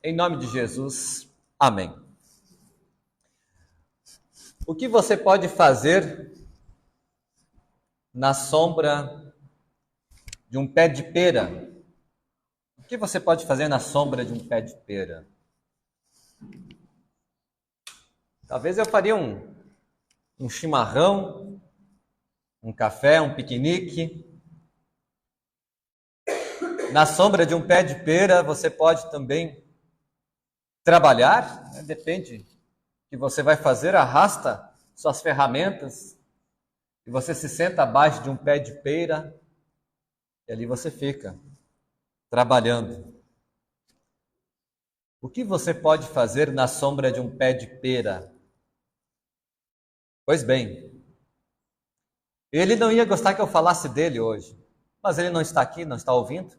Em nome de Jesus, amém. O que você pode fazer na sombra de um pé de pera? O que você pode fazer na sombra de um pé de pera? Talvez eu faria um chimarrão, um café, um piquenique. Na sombra de um pé de pera, você pode também trabalhar, né? Depende do que você vai fazer, arrasta suas ferramentas e você se senta abaixo de um pé de pera e ali você fica trabalhando. O que você pode fazer na sombra de um pé de pera? Pois bem, ele não ia gostar que eu falasse dele hoje, mas ele não está aqui, não está ouvindo.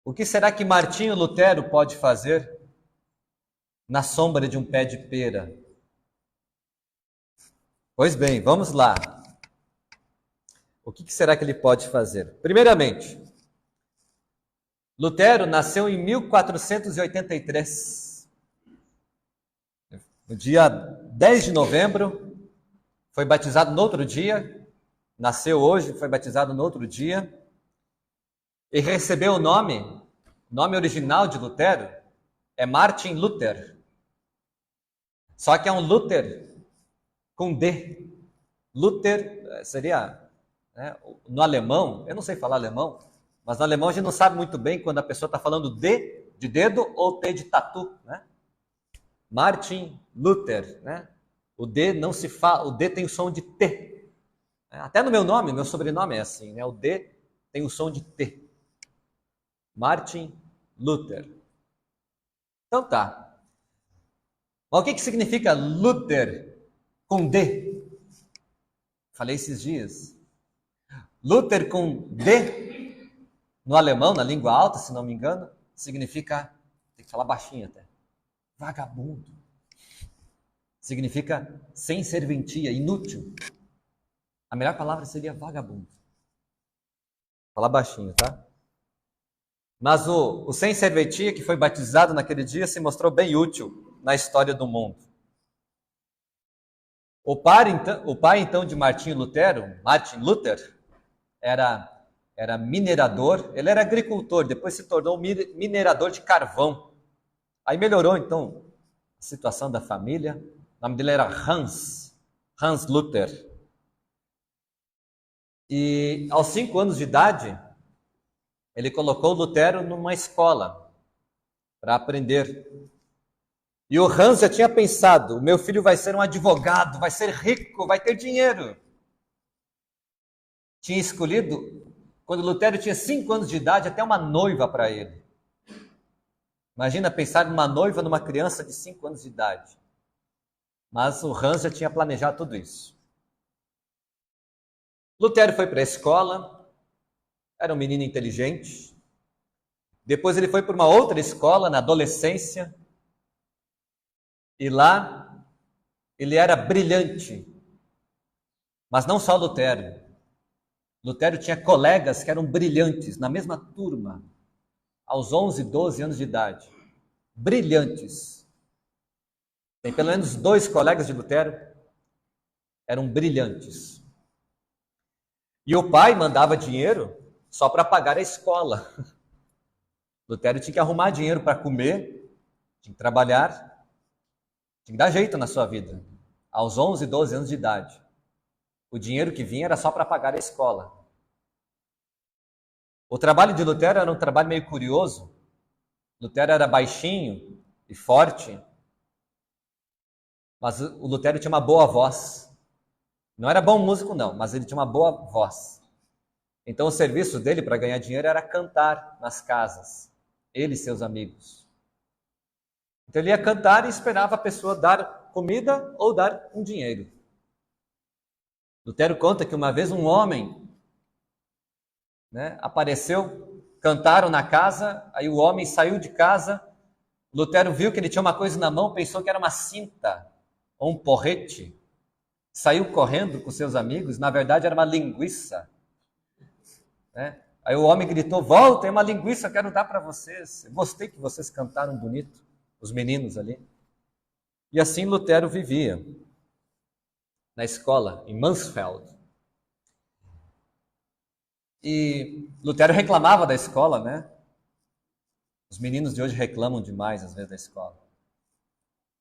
O que será que Martinho Lutero pode fazer na sombra de um pé de pera? Pois bem, vamos lá. O que será que ele pode fazer? Primeiramente, Lutero nasceu em 1483. No dia 10 de novembro, foi batizado no outro dia, nasceu hoje, foi batizado no outro dia, e recebeu o nome original de Lutero é Martin Luther. Só que é um Luther com D. Luther seria, né, no alemão, eu não sei falar alemão, mas no alemão a gente não sabe muito bem quando a pessoa está falando D de dedo ou T de tatu, né? Martin Luther, né? O D não se fala, o D tem o som de T. Até no meu nome, meu sobrenome é assim, né? O D tem o som de T. Martin Luther. Então tá. Mas o que significa Luther com D? Falei esses dias. Luther com D, no alemão, na língua alta, se não me engano, significa, tem que falar baixinho até, vagabundo. Significa sem serventia, inútil. A melhor palavra seria vagabundo. Falar baixinho, tá? Mas o sem serventia, que foi batizado naquele dia, se mostrou bem útil na história do mundo. O pai, então, de Martinho Lutero, Martin Luther, era minerador, ele era agricultor, depois se tornou minerador de carvão. Aí melhorou, então, a situação da família. O nome dele era Hans Luther. E aos 5 anos de idade, ele colocou Lutero numa escola para aprender. E o Hans já tinha pensado, o meu filho vai ser um advogado, vai ser rico, vai ter dinheiro. Tinha escolhido, quando Lutero tinha 5 anos de idade, até uma noiva para ele. Imagina pensar numa noiva numa criança de 5 anos de idade. Mas o Hans já tinha planejado tudo isso. Lutero foi para a escola, era um menino inteligente. Depois ele foi para uma outra escola, na adolescência. E lá, ele era brilhante. Mas não só Lutero. Lutero tinha colegas que eram brilhantes, na mesma turma, aos 11, 12 anos de idade. Brilhantes. Tem pelo menos 2 colegas de Lutero, eram brilhantes. E o pai mandava dinheiro só para pagar a escola. Lutero tinha que arrumar dinheiro para comer, tinha que trabalhar, tinha que dar jeito na sua vida. Aos 11, 12 anos de idade. O dinheiro que vinha era só para pagar a escola. O trabalho de Lutero era um trabalho meio curioso. Lutero era baixinho e forte, mas o Lutero tinha uma boa voz. Não era bom músico não, mas ele tinha uma boa voz. Então o serviço dele para ganhar dinheiro era cantar nas casas, ele e seus amigos. Então ele ia cantar e esperava a pessoa dar comida ou dar um dinheiro. Lutero conta que uma vez um homem, né, apareceu, cantaram na casa, aí o homem saiu de casa, Lutero viu que ele tinha uma coisa na mão, pensou que era uma cinta ou um porrete, saiu correndo com seus amigos, na verdade era uma linguiça, né? Aí o homem gritou: volta, é uma linguiça, eu quero dar para vocês. Eu gostei que vocês cantaram bonito, os meninos ali. E assim Lutero vivia na escola, em Mansfeld. E Lutero reclamava da escola, né? Os meninos de hoje reclamam demais, às vezes, da escola.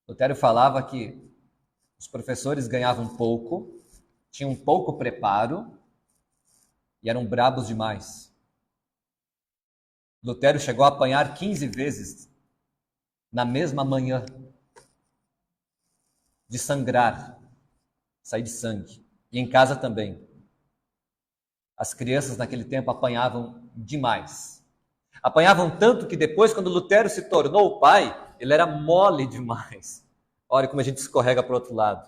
Lutero falava que os professores ganhavam pouco, tinham pouco preparo e eram brabos demais. Lutero chegou a apanhar 15 vezes na mesma manhã, de sangrar, sair de sangue. E em casa também. As crianças naquele tempo apanhavam demais. Apanhavam tanto que depois, quando Lutero se tornou pai, ele era mole demais. Olha como a gente escorrega para o outro lado.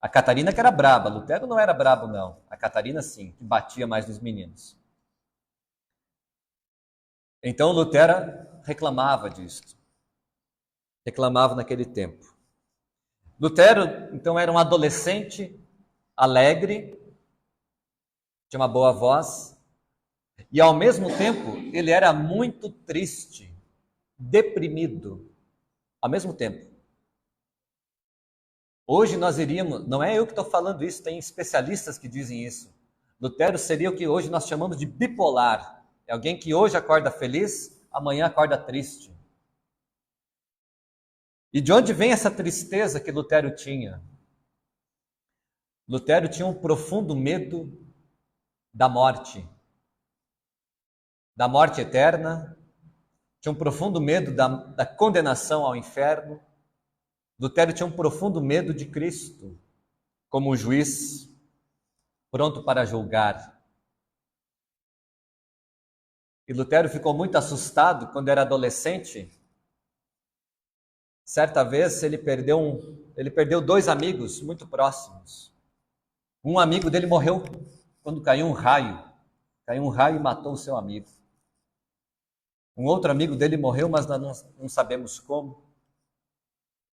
A Catarina que era braba, Lutero não era brabo não. A Catarina sim, que batia mais nos meninos. Então Lutero reclamava disso. Reclamava naquele tempo. Lutero, então, era um adolescente alegre, tinha uma boa voz, e ao mesmo tempo ele era muito triste, deprimido, ao mesmo tempo. Hoje nós iríamos, não é eu que estou falando isso, tem especialistas que dizem isso. Lutero seria o que hoje nós chamamos de bipolar. É alguém que hoje acorda feliz, amanhã acorda triste. E de onde vem essa tristeza que Lutero tinha? Lutero tinha um profundo medo da morte eterna, tinha um profundo medo da condenação ao inferno. Lutero tinha um profundo medo de Cristo como um juiz pronto para julgar. E Lutero ficou muito assustado quando era adolescente. Certa vez ele perdeu 2 amigos muito próximos. Um amigo dele morreu quando caiu um raio. Caiu um raio e matou o seu amigo. Um outro amigo dele morreu, mas nós não sabemos como.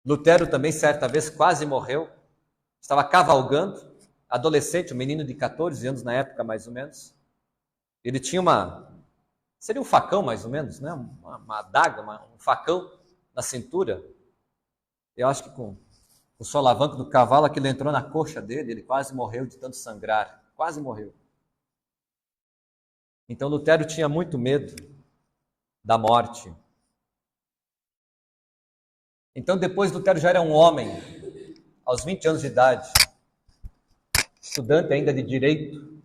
Lutero também, certa vez, quase morreu. Estava cavalgando, adolescente, um menino de 14 anos na época, mais ou menos. Ele tinha seria um facão, mais ou menos, né? Uma adaga, um facão na cintura. Eu acho que com o solavanco do cavalo, aquilo entrou na coxa dele, ele quase morreu de tanto sangrar. Quase morreu. Então Lutero tinha muito medo da morte. Então depois Lutero já era um homem, aos 20 anos de idade, estudante ainda de direito.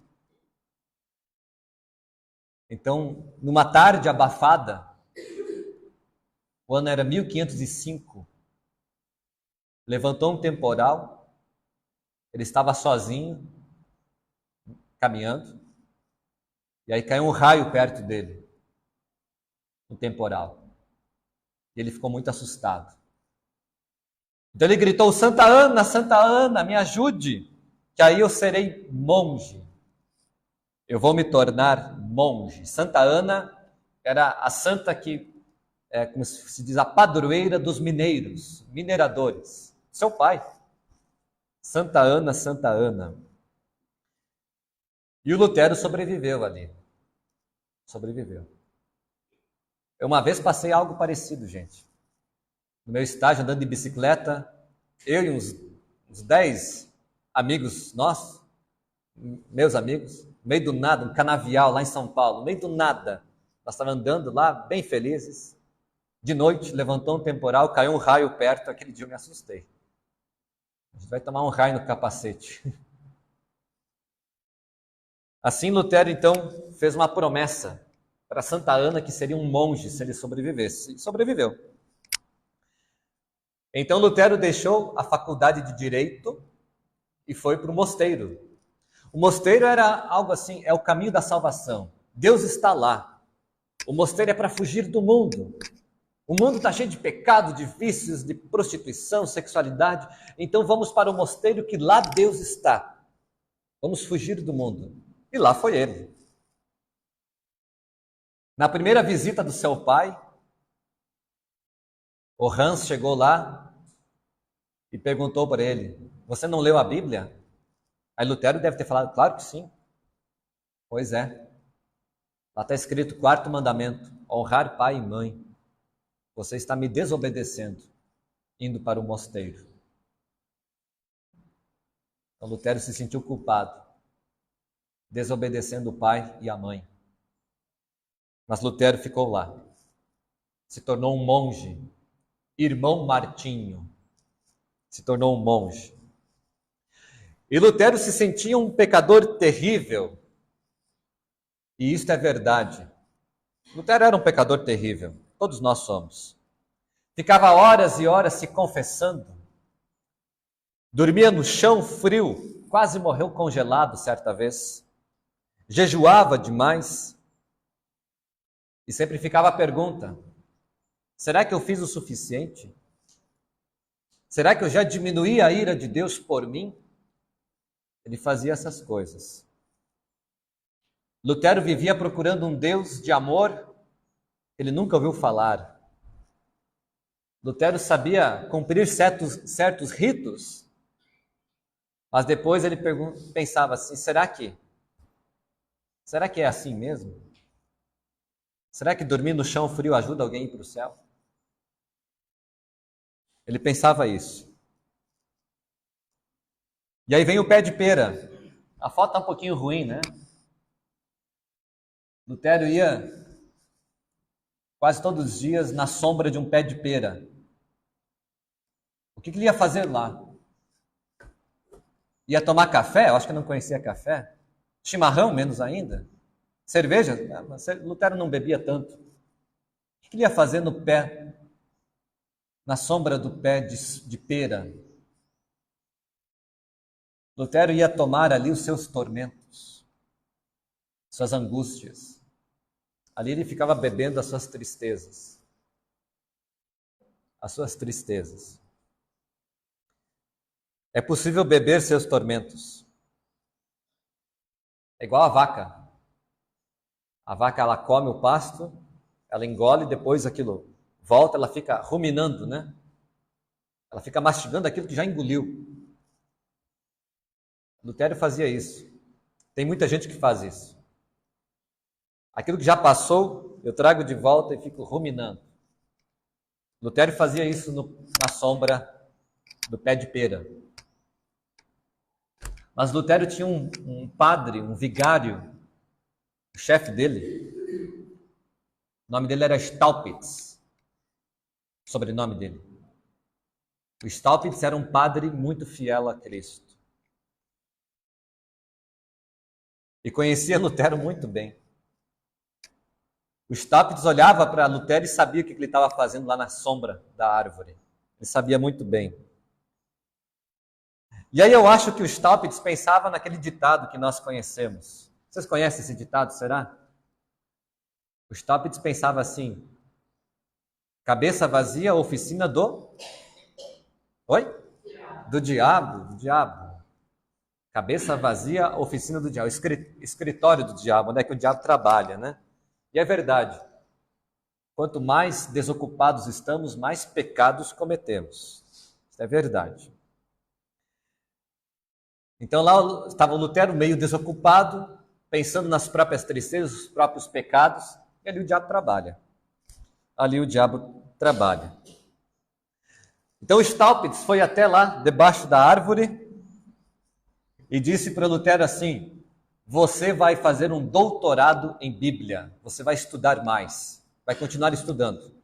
Então, numa tarde abafada, o ano era 1505, levantou um temporal, ele estava sozinho, caminhando, e aí caiu um raio perto dele, um temporal. E ele ficou muito assustado. Então ele gritou: Santa Ana, me ajude, que aí eu serei monge. Eu vou me tornar monge. Santa Ana era a santa que, como se diz, a padroeira dos mineiros, mineradores. Seu pai. Santa Ana, Santa Ana. E o Lutero sobreviveu ali. Sobreviveu. Eu uma vez passei algo parecido, gente. No meu estágio, andando de bicicleta, eu e uns 10 amigos nossos, meus amigos, no meio do nada, um canavial lá em São Paulo, no meio do nada, nós estávamos andando lá, bem felizes. De noite, levantou um temporal, caiu um raio perto, aquele dia eu me assustei. A gente vai tomar um raio no capacete. Assim, Lutero, então, fez uma promessa para Santa Ana que seria um monge se ele sobrevivesse. E sobreviveu. Então, Lutero deixou a faculdade de Direito e foi para o mosteiro. O mosteiro era algo assim, é o caminho da salvação. Deus está lá. O mosteiro é para fugir do mundo. O mundo está cheio de pecado, de vícios, de prostituição, sexualidade. Então vamos para o mosteiro que lá Deus está. Vamos fugir do mundo. E lá foi ele. Na primeira visita do seu pai, o Hans chegou lá e perguntou para ele: você não leu a Bíblia? Aí Lutero deve ter falado: claro que sim. Pois é. Lá está escrito, quarto mandamento, honrar pai e mãe. Você está me desobedecendo, indo para o mosteiro. Então Lutero se sentiu culpado, desobedecendo o pai e a mãe. Mas Lutero ficou lá, se tornou um monge, irmão Martinho, se tornou um monge. E Lutero se sentia um pecador terrível, e isto é verdade. Lutero era um pecador terrível, todos nós somos. Ficava horas e horas se confessando, dormia no chão frio, quase morreu congelado certa vez, jejuava demais, e sempre ficava a pergunta, será que eu fiz o suficiente? Será que eu já diminuí a ira de Deus por mim? Ele fazia essas coisas. Lutero vivia procurando um Deus de amor que ele nunca ouviu falar. Lutero sabia cumprir certos ritos, mas depois ele pensava assim, será que é assim mesmo? Será que dormir no chão frio ajuda alguém a ir para o céu? Ele pensava isso. E aí vem o pé de pera. A foto está um pouquinho ruim, né? Lutero ia quase todos os dias na sombra de um pé de pera. O que ele ia fazer lá? Ia tomar café? Eu acho que não conhecia café. Chimarrão, menos ainda. Cerveja? Mas Lutero não bebia tanto. O que ele ia fazer no pé, na sombra do pé de pera? Lutero ia tomar ali os seus tormentos, suas angústias. Ali ele ficava bebendo as suas tristezas. As suas tristezas. É possível beber seus tormentos. É igual a vaca. A vaca, ela come o pasto, ela engole, depois aquilo volta, ela fica ruminando, né? Ela fica mastigando aquilo que já engoliu. Lutero fazia isso. Tem muita gente que faz isso. Aquilo que já passou, eu trago de volta e fico ruminando. Lutero fazia isso na sombra do pé de pera. Mas Lutero tinha um padre, um vigário, o chefe dele. O nome dele era Staupitz. O sobrenome dele. O Staupitz era um padre muito fiel a Cristo. E conhecia Lutero muito bem. O Staupitz olhava para Lutero e sabia o que ele estava fazendo lá na sombra da árvore. Ele sabia muito bem. E aí eu acho que o Staupitz pensava naquele ditado que nós conhecemos. Vocês conhecem esse ditado, será? O Staupitz pensava assim, cabeça vazia, oficina do... Oi? Do diabo, do diabo. Cabeça vazia, oficina do diabo. Escritório do diabo, onde é que o diabo trabalha, né? E é verdade. Quanto mais desocupados estamos, mais pecados cometemos. Isso é verdade. Então lá estava o Lutero meio desocupado, pensando nas próprias tristezas, os próprios pecados, e ali o diabo trabalha. Ali o diabo trabalha. Então o Staupitz foi até lá, debaixo da árvore, e disse para Lutero assim, você vai fazer um doutorado em Bíblia, você vai estudar mais, vai continuar estudando.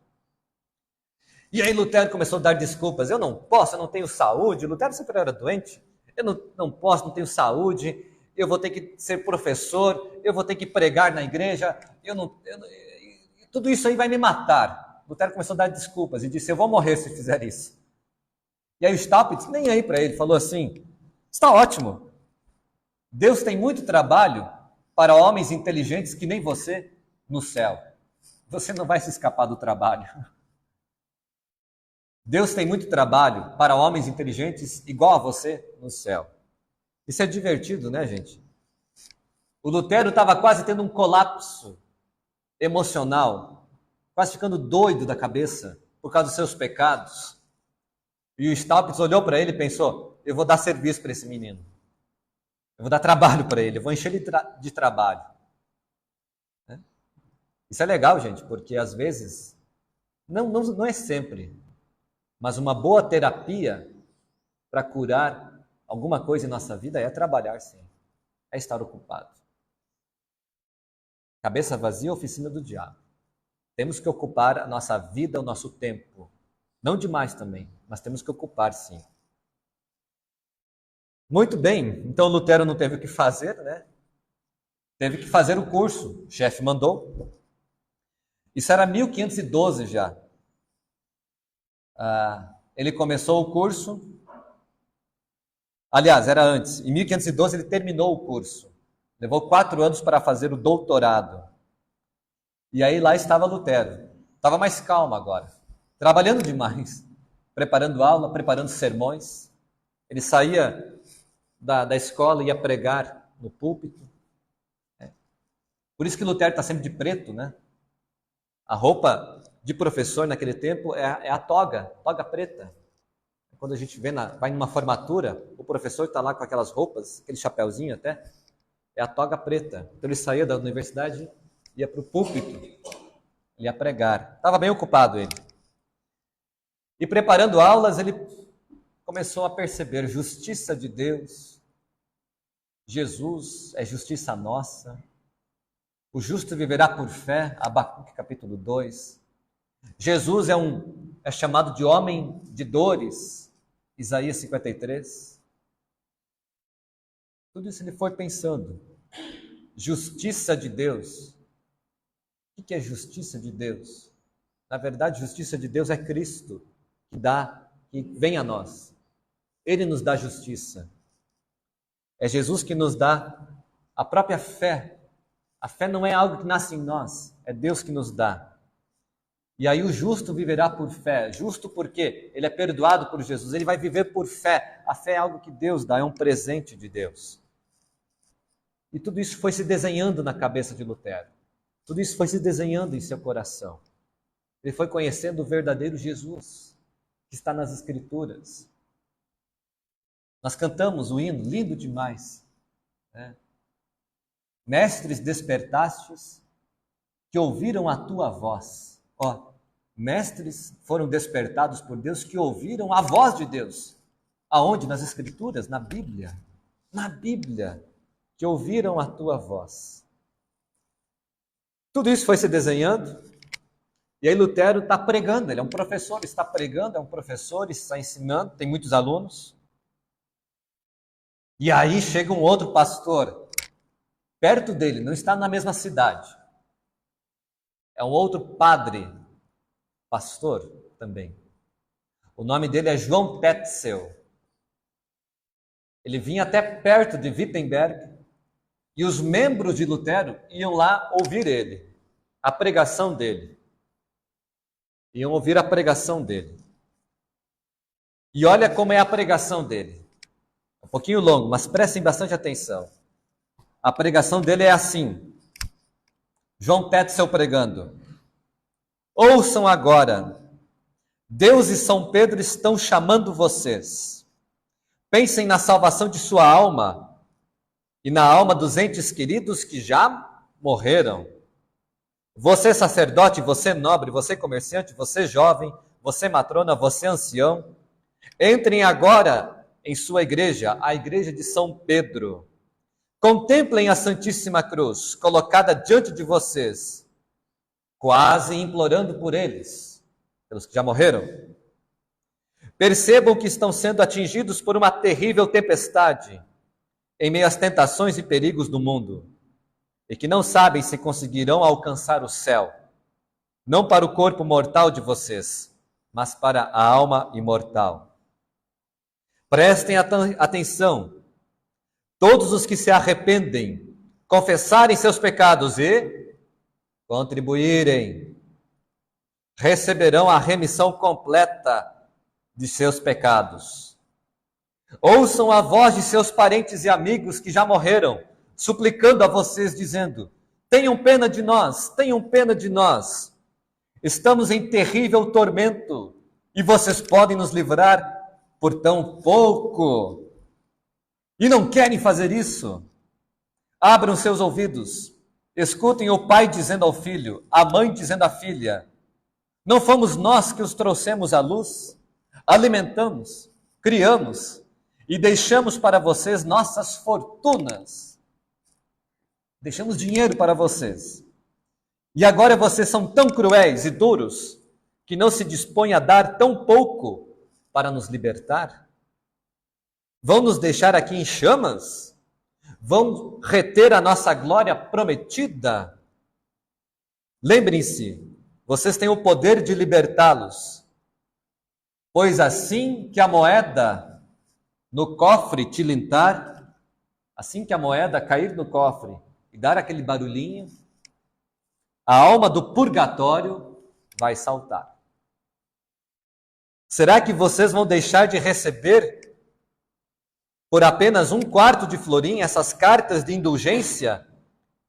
E aí Lutero começou a dar desculpas, eu não posso, eu não tenho saúde, Lutero sempre era doente, eu não posso, não tenho saúde, eu vou ter que ser professor, eu vou ter que pregar na igreja, tudo isso aí vai me matar. Lutero começou a dar desculpas e disse, eu vou morrer se fizer isso. E aí o Staupitz, nem aí para ele, falou assim, está ótimo, Deus tem muito trabalho para homens inteligentes que nem você no céu. Você não vai se escapar do trabalho. Deus tem muito trabalho para homens inteligentes igual a você no céu. Isso é divertido, né, gente? O Lutero estava quase tendo um colapso emocional, quase ficando doido da cabeça por causa dos seus pecados. E o Staupitz olhou para ele e pensou, eu vou dar serviço para esse menino. Eu vou dar trabalho para ele, eu vou encher ele de trabalho. Isso é legal, gente, porque às vezes, não é sempre, mas uma boa terapia para curar alguma coisa em nossa vida é trabalhar, sim. É estar ocupado. Cabeça vazia, oficina do diabo. Temos que ocupar a nossa vida, o nosso tempo. Não demais também, mas temos que ocupar, sim. Muito bem, então Lutero não teve o que fazer, né? Teve que fazer o curso, o chefe mandou. Isso era 1512 já. Ele começou o curso. Aliás, era antes. Em 1512 ele terminou o curso. Levou 4 anos para fazer o doutorado. E aí lá estava Lutero. Estava mais calmo agora. Trabalhando demais. Preparando aula, preparando sermões. Ele saía da escola e ia pregar no púlpito. Por isso que Lutero está sempre de preto, né? A roupa de professor naquele tempo é a toga preta. Quando a gente vai numa formatura, o professor está lá com aquelas roupas, aquele chapéuzinho até, é a toga preta. Então ele saía da universidade, ia para o púlpito, ele ia pregar. Estava bem ocupado ele. E preparando aulas, ele começou a perceber justiça de Deus. Jesus é justiça nossa. O justo viverá por fé, Abacuque capítulo 2. Jesus é chamado de homem de dores, Isaías 53. Tudo isso ele foi pensando. Justiça de Deus. O que é justiça de Deus? Na verdade, justiça de Deus é Cristo que vem a nós. Ele nos dá justiça. É Jesus que nos dá a própria fé. A fé não é algo que nasce em nós, é Deus que nos dá. E aí o justo viverá por fé. Justo porque ele é perdoado por Jesus, ele vai viver por fé. A fé é algo que Deus dá, é um presente de Deus. E tudo isso foi se desenhando na cabeça de Lutero. Tudo isso foi se desenhando em seu coração. Ele foi conhecendo o verdadeiro Jesus, que está nas Escrituras. Nós cantamos o hino, lindo demais, né? Mestres despertastes, que ouviram a tua voz. Mestres foram despertados por Deus que ouviram a voz de Deus. Aonde? Nas Escrituras, na Bíblia. Na Bíblia, que ouviram a tua voz. Tudo isso foi se desenhando. E aí Lutero está pregando, ele é um professor, está pregando, é um professor, está ensinando, tem muitos alunos. E aí chega um outro pastor, perto dele, não está na mesma cidade. É um outro padre, pastor também. O nome dele é João Tetzel. Ele vinha até perto de Wittenberg e os membros de Lutero iam lá ouvir ele, a pregação dele. Iam ouvir a pregação dele. E olha como é a pregação dele. Um pouquinho longo, mas prestem bastante atenção. A pregação dele é assim. João Tetzel pregando. Ouçam agora. Deus e São Pedro estão chamando vocês. Pensem na salvação de sua alma e na alma dos entes queridos que já morreram. Você sacerdote, você nobre, você comerciante, você jovem, você matrona, você ancião, entrem agora em sua igreja, a igreja de São Pedro. Contemplem a Santíssima Cruz colocada diante de vocês, quase implorando por eles, pelos que já morreram. Percebam que estão sendo atingidos por uma terrível tempestade em meio às tentações e perigos do mundo, e que não sabem se conseguirão alcançar o céu, não para o corpo mortal de vocês, mas para a alma imortal. Prestem atenção, todos os que se arrependem, confessarem seus pecados e contribuírem, receberão a remissão completa de seus pecados. Ouçam a voz de seus parentes e amigos que já morreram, suplicando a vocês, dizendo: tenham pena de nós, tenham pena de nós. Estamos em terrível tormento e vocês podem nos livrar por tão pouco. E não querem fazer isso? Abram seus ouvidos Escutem o pai dizendo ao filho, a mãe dizendo à filha: não fomos nós que os trouxemos à luz? Alimentamos, criamos e deixamos para vocês nossas fortunas. Deixamos dinheiro para vocês. E agora vocês são tão cruéis e duros que não se dispõem a dar tão pouco para nos libertar? Vão nos deixar aqui em chamas? Vão reter a nossa glória prometida? Lembrem-se, vocês têm o poder de libertá-los, pois assim que a moeda no cofre tilintar, assim que a moeda cair no cofre e dar aquele barulhinho, a alma do purgatório vai saltar. Será que vocês vão deixar de receber por apenas 1/4 de florim essas cartas de indulgência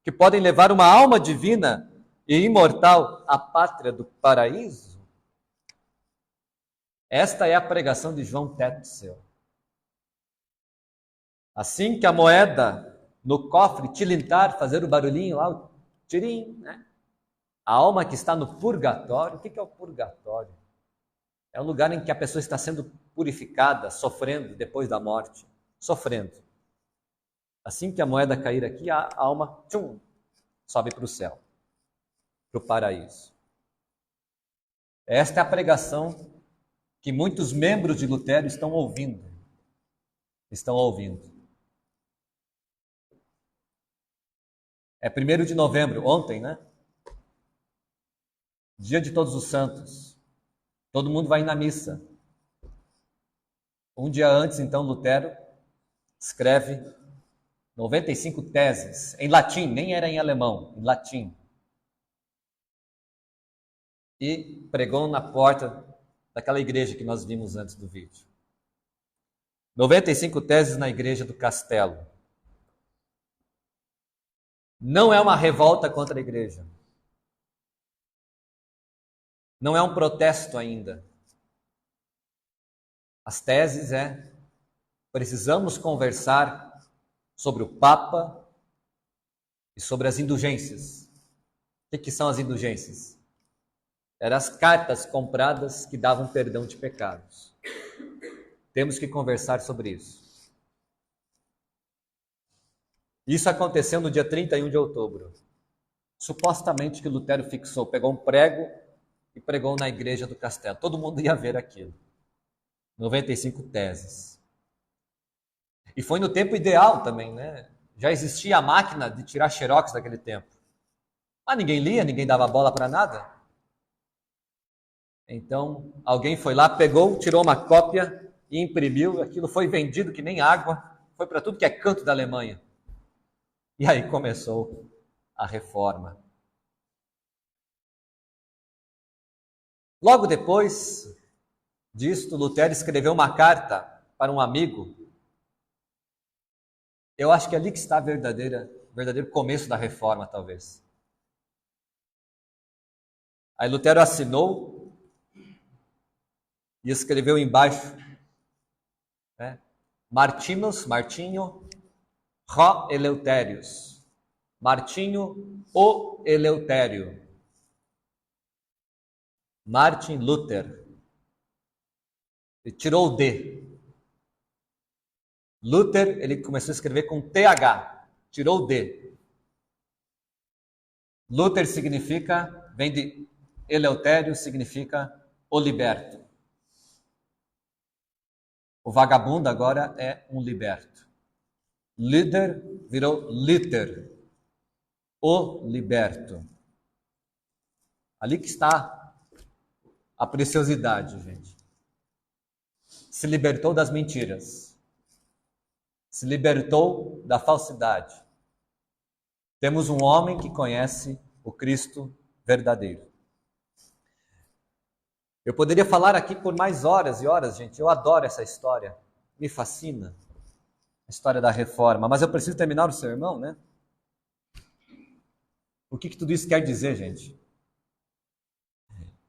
que podem levar uma alma divina e imortal à pátria do paraíso? Esta é a pregação de João Tetzel. Assim que a moeda no cofre tilintar, fazer o barulhinho lá, o tirim, né? A alma que está no purgatório, o que é o purgatório? É o lugar em que a pessoa está sendo purificada, sofrendo depois da morte. Sofrendo. Assim que a moeda cair aqui, a alma sobe para o céu, para o paraíso. Esta é a pregação que muitos membros de Lutero estão ouvindo. Estão ouvindo. É 1º de novembro, ontem, né? Dia de Todos os Santos. Todo mundo vai na missa. Um dia antes, então, Lutero escreve 95 teses, em latim, nem era em alemão, em latim. E pregou na porta daquela igreja que nós vimos antes do vídeo. 95 teses na igreja do Castelo. Não é uma revolta contra a igreja. Não é um protesto ainda. As teses precisamos conversar sobre o Papa e sobre as indulgências. O que são as indulgências? Eram as cartas compradas que davam perdão de pecados. Temos que conversar sobre isso. Isso aconteceu no dia 31 de outubro. Supostamente que Lutero fixou, pegou um prego e pregou na igreja do Castelo. Todo mundo ia ver aquilo. 95 teses. E foi no tempo ideal também, né? Já existia a máquina de tirar xerox daquele tempo. Mas ninguém lia, ninguém dava bola para nada. Então, alguém foi lá, pegou, tirou uma cópia e imprimiu. Aquilo foi vendido que nem água. Foi para tudo que é canto da Alemanha. E aí começou a reforma. Logo depois disto, Lutero escreveu uma carta para um amigo. Eu acho que é ali que está o verdadeiro começo da reforma, talvez. Aí Lutero assinou e escreveu embaixo, Martinho, Rho Eleuterius. Martinho o Eleutério. Martin Luther. Ele tirou o D. Luther, ele começou a escrever com TH. Tirou o D. Luther vem de Eleutério, significa o liberto. O vagabundo agora é um liberto. Líder virou Luther, o liberto. Ali que está a preciosidade, gente. Se libertou das mentiras. Se libertou da falsidade. Temos um homem que conhece o Cristo verdadeiro. Eu poderia falar aqui por mais horas e horas, gente. Eu adoro essa história. Me fascina a história da reforma. Mas eu preciso terminar o sermão, né? O que tudo isso quer dizer, gente?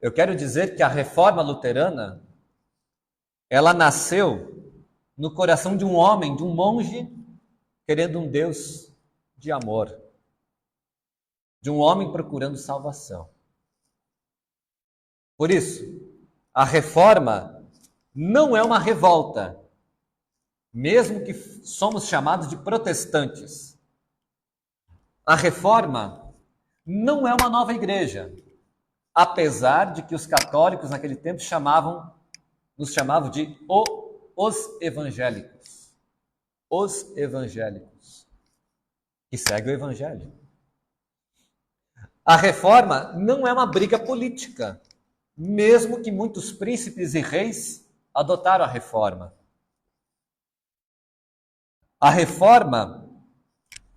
Eu quero dizer que a reforma luterana, ela nasceu no coração de um homem, de um monge, querendo um Deus de amor. de um homem procurando salvação. Por isso, a reforma não é uma revolta, mesmo que somos chamados de protestantes. A reforma não é uma nova igreja, apesar de que os católicos naquele tempo nos chamavam de os evangélicos. Os evangélicos, que seguem o evangelho. A reforma não é uma briga política, mesmo que muitos príncipes e reis adotaram a reforma. A reforma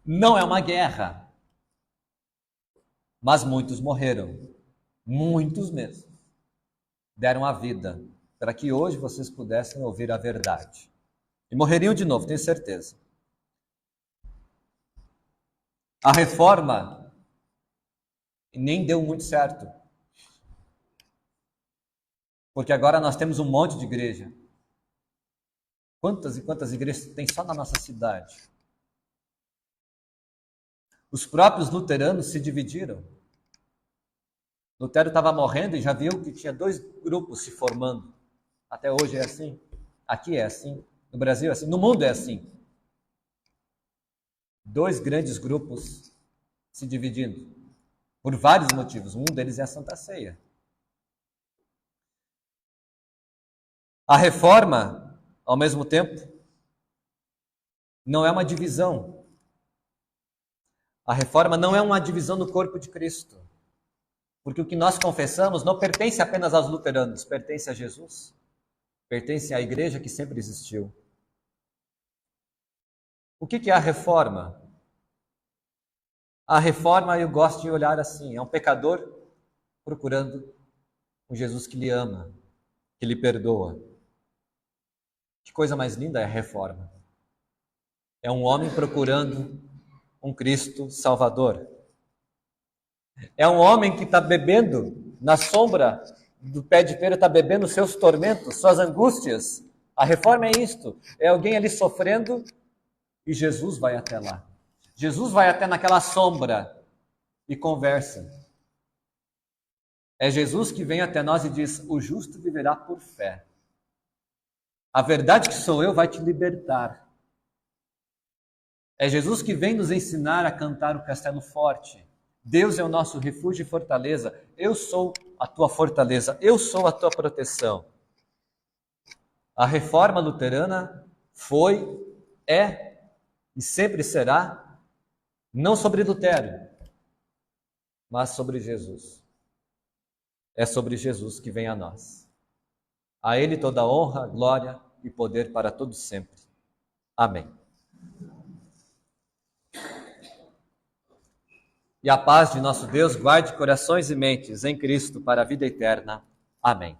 não é uma guerra, mas muitos morreram, muitos mesmo, deram a vida para que hoje vocês pudessem ouvir a verdade. E morreriam de novo, tenho certeza. A reforma nem deu muito certo. Porque agora nós temos um monte de igreja. Quantas e quantas igrejas tem só na nossa cidade? Os próprios luteranos se dividiram. Lutero estava morrendo e já viu que tinha 2 grupos se formando. Até hoje é assim. Aqui é assim. No Brasil é assim. No mundo é assim. 2 grandes grupos se dividindo. Por vários motivos. Um deles é a Santa Ceia. A reforma, ao mesmo tempo, não é uma divisão. A reforma não é uma divisão no corpo de Cristo. Porque o que nós confessamos não pertence apenas aos luteranos, pertence a Jesus. Pertence à igreja que sempre existiu. O que é a reforma? A reforma, eu gosto de olhar assim, é um pecador procurando um Jesus que lhe ama, que lhe perdoa. Que coisa mais linda é a reforma. É um homem procurando um Cristo Salvador. É um homem que está bebendo na sombra do pé de pera, está bebendo seus tormentos, suas angústias. A reforma é isto, é alguém ali sofrendo e Jesus vai até lá. Jesus vai até naquela sombra e conversa. É Jesus que vem até nós e diz, o justo viverá por fé. A verdade que sou eu vai te libertar. É Jesus que vem nos ensinar a cantar o castelo forte. Deus é o nosso refúgio e fortaleza. Eu sou a tua fortaleza. Eu sou a tua proteção. A reforma luterana foi, é e sempre será, não sobre Lutero, mas sobre Jesus. É sobre Jesus que vem a nós. A Ele toda honra, glória e poder para todos sempre. Amém. E a paz de nosso Deus guarde corações e mentes em Cristo para a vida eterna. Amém.